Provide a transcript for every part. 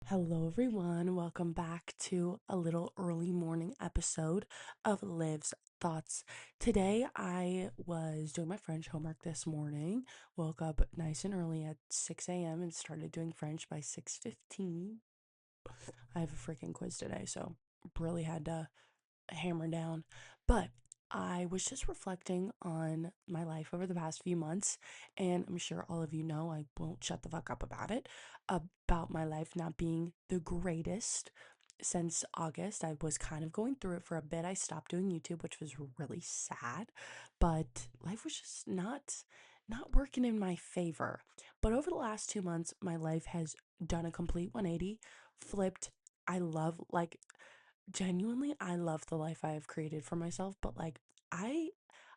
Hello, everyone. Welcome back to a little early morning episode of Liv's Thoughts. Today, I was doing my French homework this morning. Woke up nice and early at 6 a.m. and started doing French by 6:15. I have a freaking quiz today, so really had to hammer down. But I was just reflecting on my life over the past few months, and I'm sure all of you know I won't shut the fuck up about it, about my life not being the greatest since August. I was kind of going through it for a bit. I stopped doing YouTube, which was really sad, but life was just not working in my favor. But over the last 2 months, my life has done a complete 180, flipped. I love genuinely, I love the life I have created for myself, but I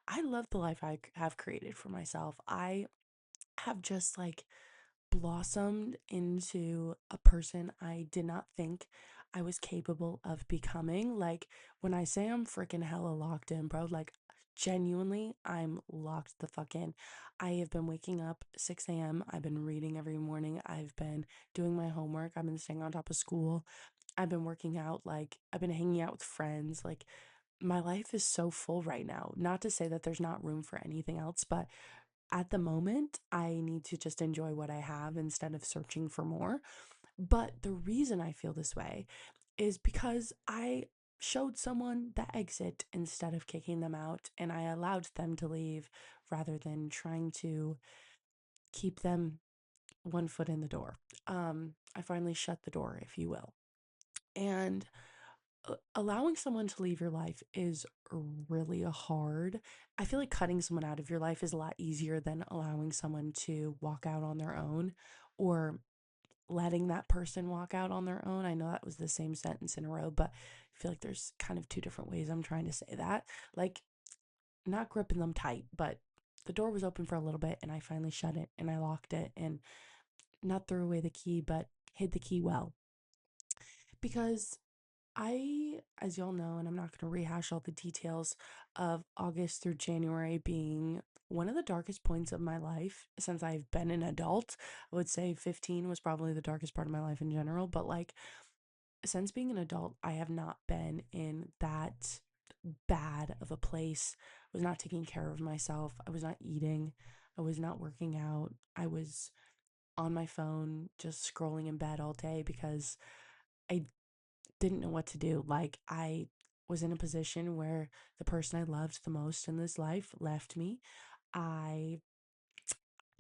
I love the life I have created for myself. I have just blossomed into a person I did not think I was capable of becoming. Like, when I say I'm freaking hella locked in, bro, genuinely, I'm locked the fuck in. I have been waking up 6 a.m. I've been reading every morning. I've been doing my homework. I've been staying on top of school. I've been working out. I've been hanging out with friends. My life is so full right now. Not to say that there's not room for anything else, but at the moment, I need to just enjoy what I have instead of searching for more. But the reason I feel this way is because I showed someone the exit instead of kicking them out, and I allowed them to leave rather than trying to keep them one foot in the door. I finally shut the door, if you will. And allowing someone to leave your life is really hard. I feel like cutting someone out of your life is a lot easier than allowing someone to walk out on their own, or letting that person walk out on their own. I know that was the same sentence in a row, but I feel like there's kind of two different ways I'm trying to say that. Like, not gripping them tight, but the door was open for a little bit and I finally shut it and I locked it and not threw away the key, but hid the key well. Because as y'all know, and I'm not going to rehash all the details of August through January being one of the darkest points of my life since I've been an adult. I would say 15 was probably the darkest part of my life in general, but since being an adult, I have not been in that bad of a place. I was not taking care of myself. I was not eating. I was not working out. I was on my phone just scrolling in bed all day because I didn't know what to do. I was in a position where the person I loved the most in this life left me. I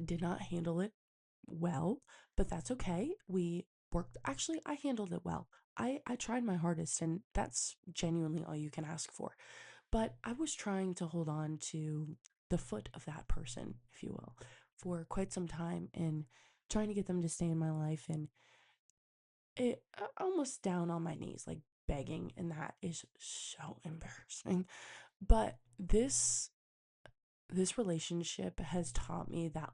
did not handle it well, but that's okay. We worked, actually, I handled it well. I tried my hardest, and that's genuinely all you can ask for. But I was trying to hold on to the foot of that person, if you will, for quite some time and trying to get them to stay in my life, and it almost down on my knees, like begging, and that is so embarrassing. But this relationship has taught me that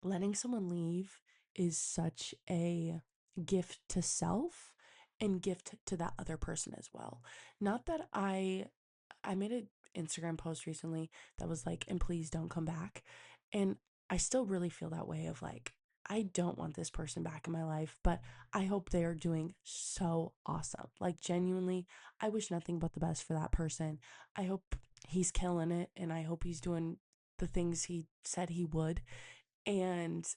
letting someone leave is such a gift to self and gift to that other person as well. Not that I made an Instagram post recently that was like, and please don't come back. And I still really feel that way of I don't want this person back in my life, but I hope they are doing so awesome. Like, genuinely, I wish nothing but the best for that person. I hope he's killing it, and I hope he's doing the things he said he would. And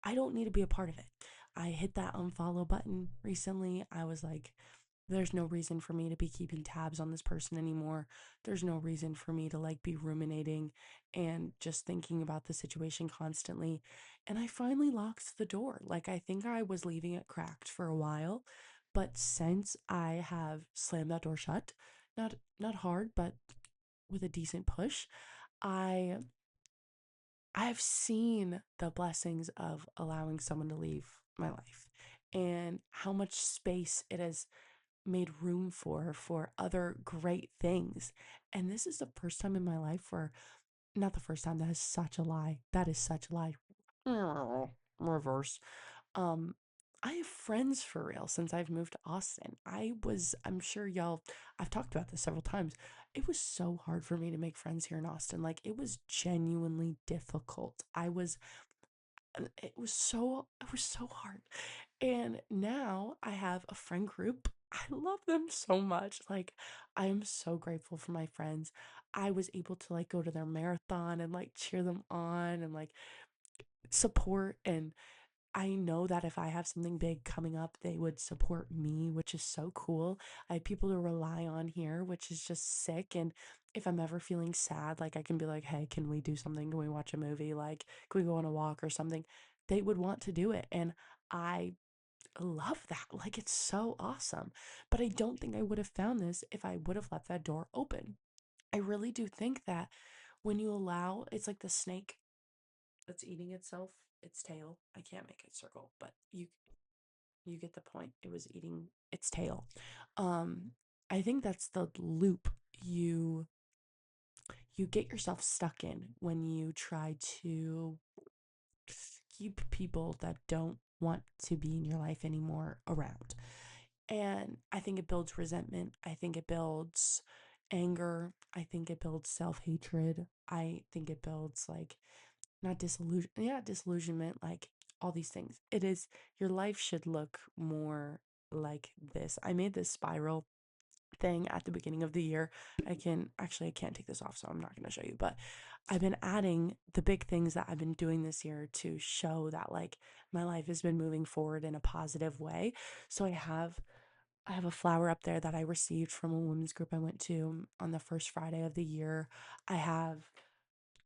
I don't need to be a part of it. I hit that unfollow button recently. I was like, there's no reason for me to be keeping tabs on this person anymore. There's no reason for me to be ruminating and just thinking about the situation constantly. And I finally locked the door. I think I was leaving it cracked for a while, but since I have slammed that door shut, not hard, but with a decent push, I I've seen the blessings of allowing someone to leave my life and how much space it has made room for other great things. And this is the first time in my life where, not the first time, that is such a lie. That is such a lie. Reverse. Um, I have friends for real since I've moved to Austin. I'm sure y'all, I've talked about this several times. It was so hard for me to make friends here in Austin. It was genuinely difficult. It was so hard. And now I have a friend group. I love them so much. Like, I am so grateful for my friends. I was able to like go to their marathon and like cheer them on and like support. And I know that if I have something big coming up, they would support me, which is so cool. I have people to rely on here, which is just sick. And if I'm ever feeling sad, like I can be like, hey, can we do something? Can we watch a movie? Like, can we go on a walk or something? They would want to do it. And I love that. Like, it's so awesome. But I don't think I would have found this if I would have left that door open. I really do think that when you allow, it's like the snake that's eating itself, its tail. I can't make it circle, but you get the point. It was eating its tail. Um, I think that's the loop you you get yourself stuck in when you try to keep people that don't want to be in your life anymore around. And I think it builds resentment. I think it builds anger. I think it builds self-hatred. I think it builds like not disillusion, yeah, disillusionment, like all these things. It is your life should look more like this. I made this spiral thing at the beginning of the year. I can't take this off, so I'm not going to show you, but I've been adding the big things that I've been doing this year to show that like my life has been moving forward in a positive way. So I have a flower up there that I received from a women's group I went to on the first Friday of the year. I have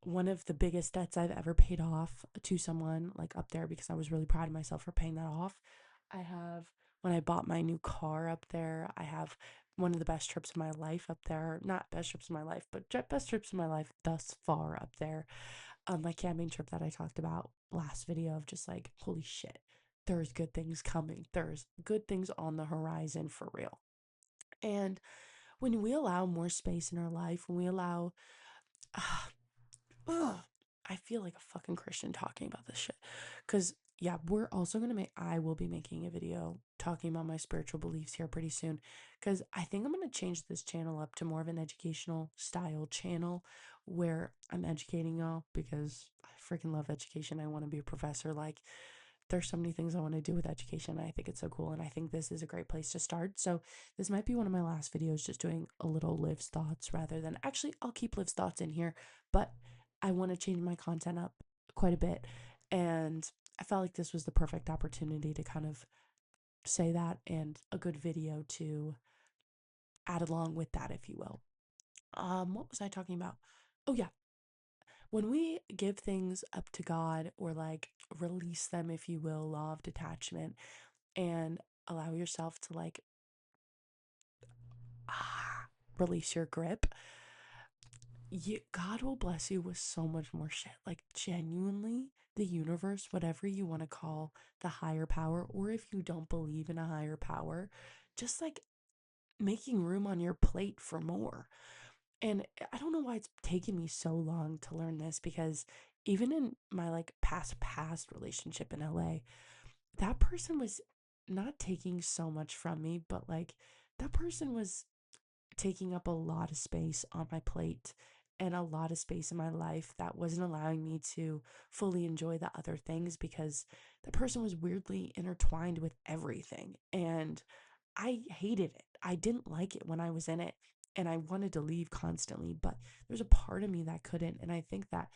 one of the biggest debts I've ever paid off to someone like up there because I was really proud of myself for paying that off. I have when I bought my new car up there. I have one of the best trips of my life up there. Not best trips of my life, but best trips of my life thus far up there. My camping trip that I talked about last video of just like, holy shit, there's good things coming. There's good things on the horizon for real. And when we allow more space in our life, when we allow ugh, I feel like a fucking Christian talking about this shit. Cause yeah, I will be making a video talking about my spiritual beliefs here pretty soon. Cause I think I'm gonna change this channel up to more of an educational style channel where I'm educating y'all because I freaking love education. I want to be a professor. Like, there's so many things I want to do with education. I think it's so cool. And I think this is a great place to start. So, this might be one of my last videos, just doing a little Liv's thoughts rather than actually, I'll keep Liv's thoughts in here, but I want to change my content up quite a bit. And I felt like this was the perfect opportunity to kind of say that and a good video to add along with that, if you will. What was I talking about? Oh, yeah. When we give things up to God or like release them, if you will, law of detachment, and allow yourself to like ah, release your grip, God will bless you with so much more shit. Like, genuinely, the universe, whatever you want to call the higher power, or if you don't believe in a higher power, just like making room on your plate for more. And I don't know why it's taken me so long to learn this because even in my like past relationship in LA, that person was not taking so much from me, but like that person was taking up a lot of space on my plate and a lot of space in my life that wasn't allowing me to fully enjoy the other things because the person was weirdly intertwined with everything. And I hated it. I didn't like it when I was in it. And I wanted to leave constantly, but there's a part of me that couldn't. And I think that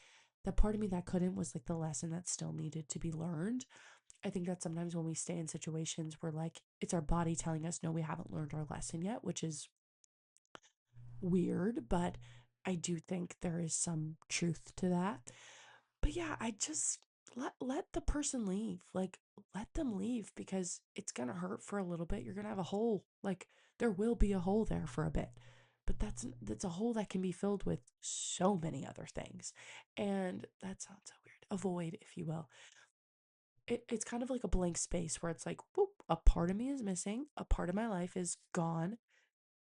the part of me that couldn't was like the lesson that still needed to be learned. I think that sometimes when we stay in situations where like it's our body telling us, no, we haven't learned our lesson yet, which is weird, but I do think there is some truth to that. But yeah, I just let the person leave. Like, let them leave because it's going to hurt for a little bit. You're going to have a hole. Like, there will be a hole there for a bit. But that's a hole that can be filled with so many other things. And that sounds so weird. A void, if you will. It's kind of like a blank space where it's like, whoop, a part of me is missing, a part of my life is gone,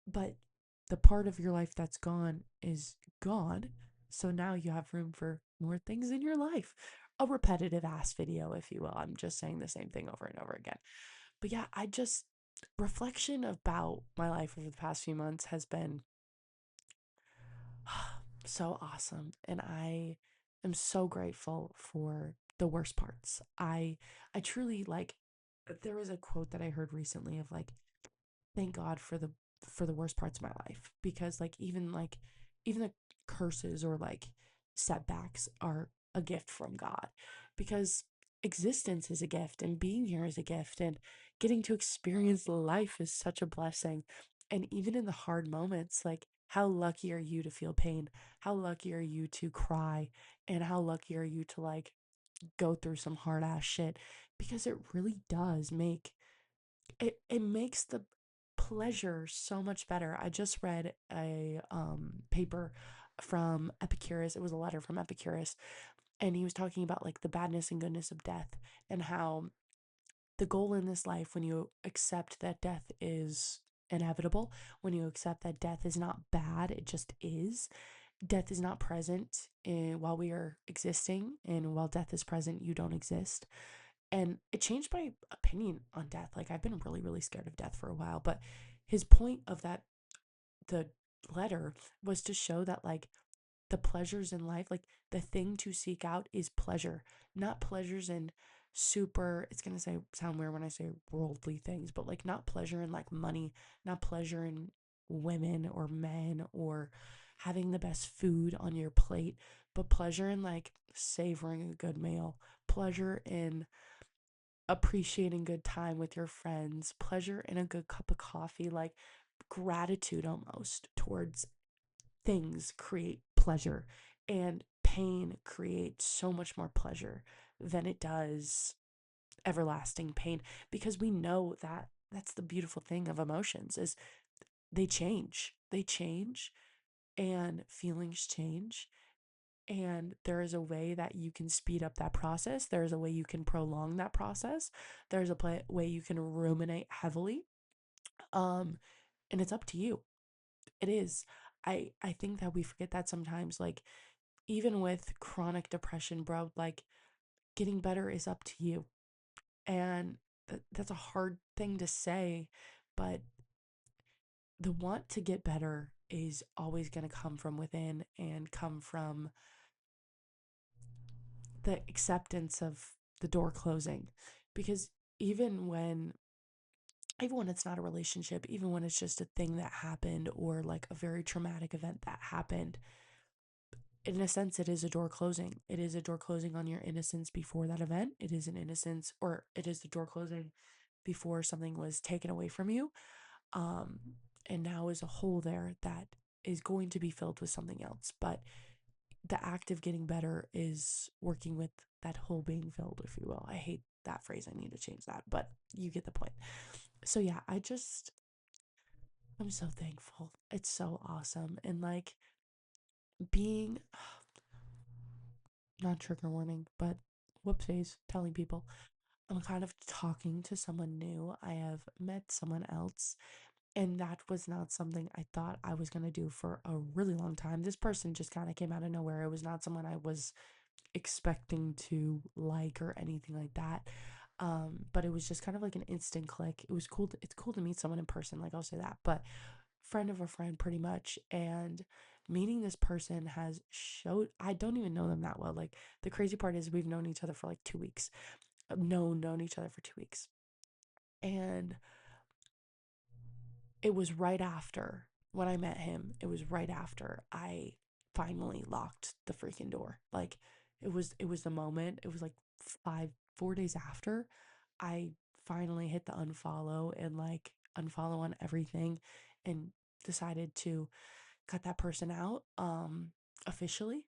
but the part of your life that's gone is gone. So now you have room for more things in your life. A repetitive ass video, if you will. I'm just saying the same thing over and over again. But yeah, reflection about my life over the past few months has been so awesome. And I am so grateful for the worst parts. I truly like there was a quote that I heard recently of like, thank God for the worst parts of my life, because like even the curses or like setbacks are a gift from God, because existence is a gift and being here is a gift and getting to experience life is such a blessing. And even in the hard moments, like how lucky are you to feel pain? How lucky are you to cry? And how lucky are you to like go through some hard ass shit? Because it really does make it makes the pleasure so much better. I just read a paper from Epicurus. It was a letter from Epicurus, and he was talking about like the badness and goodness of death, and how the goal in this life, when you accept that death is inevitable, when you accept that death is not bad, it just is. Death is not present while we are existing, and while death is present, you don't exist. And it changed my opinion on death. Like, I've been really, really scared of death for a while, but his point of that, the letter, was to show that like the pleasures in life, like the thing to seek out is pleasure, not pleasures in super, it's gonna say sound weird when I say worldly things, but like not pleasure in like money, not pleasure in women or men or having the best food on your plate, but pleasure in like savoring a good meal, pleasure in appreciating good time with your friends, pleasure in a good cup of coffee, like gratitude almost towards things create pleasure, and pain creates so much more pleasure than it does everlasting pain, because we know that that's the beautiful thing of emotions is they change and feelings change, and there is a way that you can speed up that process. There is a way you can prolong that process. There's a way you can ruminate heavily. Um, and it's up to you. It is. I think that we forget that sometimes. Like even with chronic depression, bro, like getting better is up to you. And that's a hard thing to say, but the want to get better is always going to come from within and come from the acceptance of the door closing, because even when even when it's not a relationship, even when it's just a thing that happened or like a very traumatic event that happened, in a sense it is a door closing. It is a door closing on your innocence before that event. It is an innocence, or it is the door closing before something was taken away from you. um and now is a hole there that is going to be filled with something else, but the act of getting better is working with that hole being filled, if you will. I hate that phrase. I need to change that, but you get the point. So yeah, I'm so thankful. It's so awesome. And like being, not trigger warning, but whoopsies, telling people I'm kind of talking to someone new. I have met someone else, and that was not something I thought I was going to do for a really long time. This person just kind of came out of nowhere. It was not someone I was expecting to like or anything like that. But it was just kind of like an instant click. It was cool. It's cool to meet someone in person, like I'll say that. But friend of a friend, pretty much. And meeting this person has showed I don't even know them that well. Like the crazy part is we've known each other for like 2 weeks. Known each other for 2 weeks. And it was right after when I met him, it was right after I finally locked the freaking door. Like it was the moment. It was like 4 days after I finally hit the unfollow and like unfollow on everything and decided to cut that person out officially,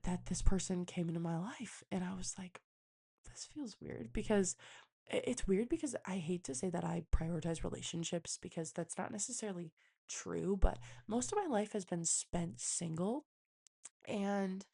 that this person came into my life. And I was like, this feels weird, because it's weird because I hate to say that I prioritize relationships, because that's not necessarily true, but most of my life has been spent single, and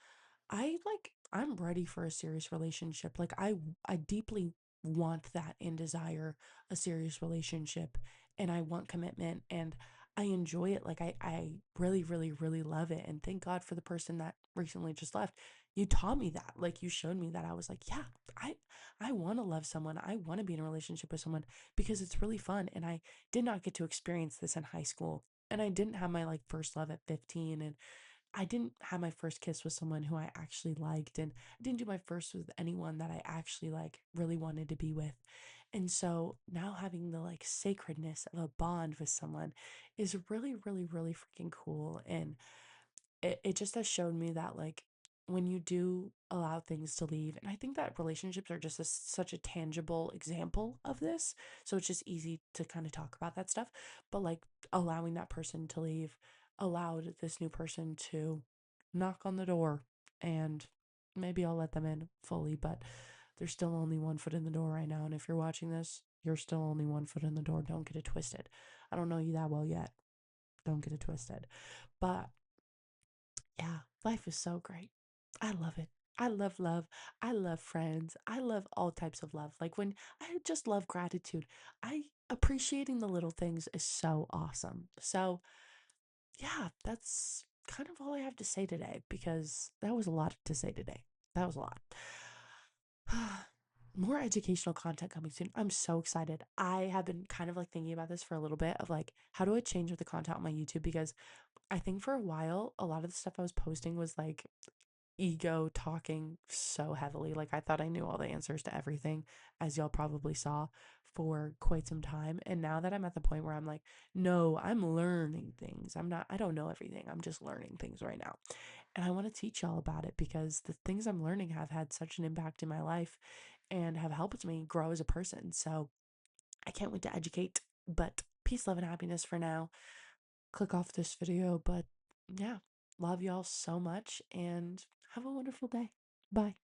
I'm ready for a serious relationship. Like I deeply want that and desire a serious relationship, and I want commitment, and I enjoy it. Like I really, really, really love it. And thank God for the person that recently just left. You taught me that. Like you showed me that. I was like, yeah, I I want to love someone. I want to be in a relationship with someone because it's really fun. And I did not get to experience this in high school. And I didn't have my like first love at 15, and I didn't have my first kiss with someone who I actually liked, and I didn't do my first with anyone that I actually like really wanted to be with. And so now having the like sacredness of a bond with someone is really, really, really freaking cool. And it just has shown me that like when you do allow things to leave, and I think that relationships are just such a tangible example of this, so it's just easy to kind of talk about that stuff. But like allowing that person to leave allowed this new person to knock on the door, and maybe I'll let them in fully, but there's still only one foot in the door right now. And if you're watching this, you're still only one foot in the door. Don't get it twisted. I don't know you that well yet. Don't get it twisted. But yeah, life is so great. I love it. I love love. I love friends. I love all types of love. Like when I just love gratitude. I appreciating the little things is so awesome. So, yeah, that's kind of all I have to say today because that was a lot to say today. That was a lot. More educational content coming soon. I'm so excited. I have been kind of like thinking about this for a little bit of like, how do I change the content on my YouTube? Because I think for a while, a lot of the stuff I was posting was like ego talking so heavily. Like I thought I knew all the answers to everything, as y'all probably saw for quite some time. And now that I'm at the point where I'm like, no, I'm learning things. I don't know everything. I'm just learning things right now. And I want to teach y'all about it because the things I'm learning have had such an impact in my life and have helped me grow as a person. So I can't wait to educate. But peace, love, and happiness for now. Click off this video. But yeah, love y'all so much and have a wonderful day. Bye.